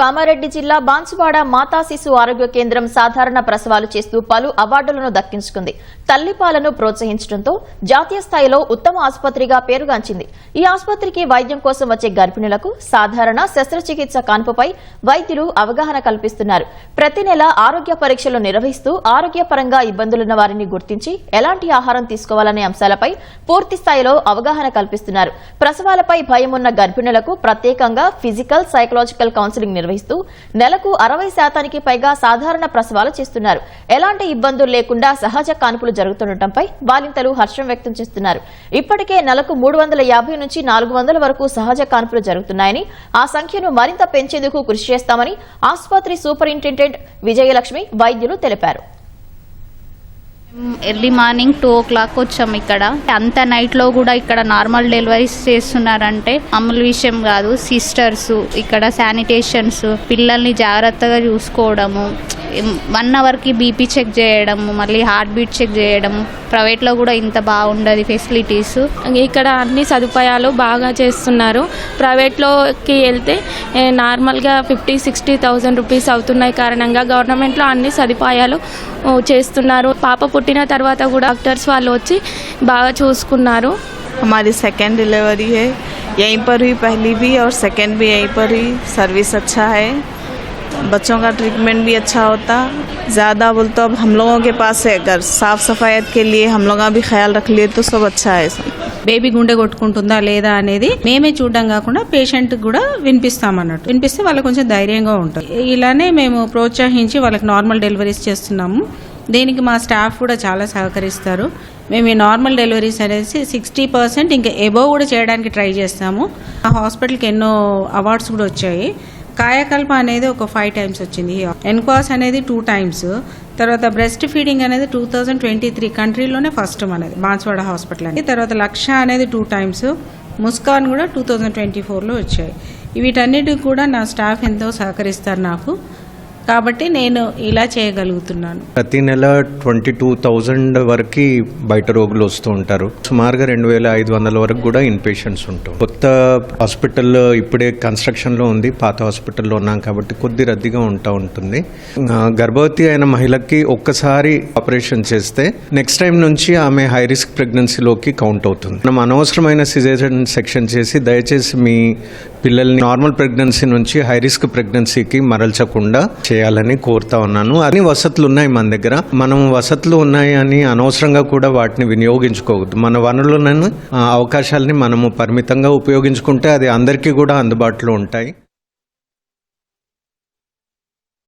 కామారెడ్డి జిల్లా బాన్సువాడ మాతా శిశు ఆరోగ్య కేంద్రం సాధారణ ప్రసవాలు చేస్తూ పలు అవార్డులను దక్కించుకుంది. తల్లిపాలను ప్రోత్సహించడంతో జాతీయ స్థాయిలో ఉత్తమ ఆసుపత్రిగా పేరుగాంచింది. ఈ ఆసుపత్రికి వైద్యం కోసం వచ్చే గర్భిణులకు సాధారణ శస్త్రచికిత్స కాన్పుపై వైద్యులు అవగాహన కల్పిస్తున్నారు. ప్రతి నెల ఆరోగ్య పరీక్షలు నిర్వహిస్తూ ఆరోగ్యపరంగా ఇబ్బందులున్న వారిని గుర్తించి ఎలాంటి ఆహారం తీసుకోవాలనే అంశాలపై పూర్తి స్థాయిలో అవగాహన కల్పిస్తున్నారు. ప్రసవాలపై భయం ఉన్న గర్భిణులకు ప్రత్యేకంగా ఫిజికల్, సైకలాజికల్ కౌన్సిలింగ్ నిర్వహిస్తూ నెలకు 60% పైగా సాధారణ ప్రసవాలు చేస్తున్నారు. ఎలాంటి ఇబ్బందులు లేకుండా సహజ కాన్పులు జరుగుతుండటంపై బాలింతలు హర్షం వ్యక్తం చేస్తున్నారు. ఇప్పటికే నెలకు 350 నుంచి 400 వరకు సహజ కాన్పులు జరుగుతున్నాయని, ఆ సంఖ్యను మరింత పెంచేందుకు కృషి చేస్తామని ఆసుపత్రి సూపరింటెండెంట్ విజయలక్ష్మి వైద్యులు తెలిపారు. ఎర్లీ మార్నింగ్ 2 o'clock వచ్చాము. ఇక్కడ అంత నైట్ లో కూడా ఇక్కడ నార్మల్ డెలివరీస్ చేస్తున్నారంటే మామూలు విషయం కాదు. సిస్టర్స్ ఇక్కడ శానిటేషన్స్, పిల్లల్ని జాగ్రత్తగా చూసుకోవడము, 1 hour కి బీపీ చెక్ చేయడము, మళ్ళీ హార్ట్ బీట్ చెక్ చేయడము. ప్రైవేట్ లో కూడా ఇంత బాగుండదు ఫెసిలిటీస్. ఇక్కడ అన్ని సదుపాయాలు బాగా చేస్తున్నారు. ప్రైవేట్లోకి వెళ్తే నార్మల్గా 50-60,000 రూపీస్ అవుతున్నాయి. కారణంగా గవర్నమెంట్లో అన్ని సదుపాయాలు చేస్తున్నారు. పాప పుట్టిన తర్వాత కూడా డాక్టర్స్ వాళ్ళు వచ్చి బాగా చూసుకున్నారు. हमारी सेकेंड डिलीवरी है, यहीं पर हुई, पहली भी और सेकेंड भी यहीं पर हुई. सर्विस अच्छा है, बच्चों का ट्रीटमेंट भी अच्छा होता. ज़्यादा बोल तो अब हम लोगों के पास है, अगर साफ़ सफाई के लिए हम लोग भी ख्याल रख लिए तो सब अच्छा है. బేబీ గుండె కొట్టుకుంటుందా లేదా అనేది మేమే చూడడం కాకుండా పేషెంట్ కూడా వినిపిస్తామన్నట్టు. వినిపిస్తే వాళ్ళకి కొంచెం ధైర్యంగా ఉంటుంది. ఇలానే మేము ప్రోత్సహించి వాళ్ళకి నార్మల్ డెలివరీస్ చేస్తున్నాము. దీనికి మా స్టాఫ్ కూడా చాలా సహకరిస్తారు. మేము ఈ నార్మల్ డెలివరీస్ అనేసి 60% ఇంకా ఎబోవ్ కూడా చేయడానికి ట్రై చేస్తాము. ఆ హాస్పిటల్కి ఎన్నో అవార్డ్స్ కూడా వచ్చాయి. కాయకల్ప అనేది ఒక 5 times వచ్చింది. ఎన్కాస్ అనేది 2 times. తర్వాత బ్రెస్ట్ ఫీడింగ్ అనేది 2023 కంట్రీలోనే ఫస్ట్ మనది బాన్సువాడ హాస్పిటల్ అని. తర్వాత లక్ష అనేది 2 times. ముస్కాన్ కూడా 2024లో వచ్చాయి. వీటన్నిటికి కూడా నా స్టాఫ్ ఎంతో సహకరిస్తారు నాకు, కాబట్టి నేను ఇలా చేయగలుగుతున్నాను. ప్రతి నెల 22,000 వరకు బయట రోగులు వస్తూ ఉంటారు. సుమారుగా 2,500 వరకు కూడా ఇన్ పేషెంట్స్ ఉంటారు. కొత్త హాస్పిటల్ ఇప్పుడే కన్స్ట్రక్షన్లో ఉంది. పాత హాస్పిటల్లో ఉన్నాం కాబట్టి కొద్ది రద్దీగా ఉంటుంది. గర్భవతి అయిన మహిళకి ఒక్కసారి ఆపరేషన్ చేస్తే నెక్స్ట్ టైం నుంచి ఆమె హై రిస్క్ ప్రెగ్నెన్సీలోకి కౌంట్ అవుతుంది. మనం అనవసరమైన సిజేరియన్ సెక్షన్ చేసి దయచేసి మీ పిల్లల్ని నార్మల్ ప్రెగ్నెన్సీ నుంచి హై రిస్క్ ప్రెగ్నెన్సీకి మరల్చకుండా చేయాలని కోరుతా ఉన్నాను. అన్ని వసతులు ఉన్నాయి మన దగ్గర. మనం వసతులు ఉన్నాయి అని అనవసరంగా కూడా వాటిని వినియోగించుకోవద్దు. మన వనరులను అవకాశాలని మనము పరిమితంగా ఉపయోగించుకుంటే అది అందరికీ కూడా అందుబాటులో ఉంటాయి.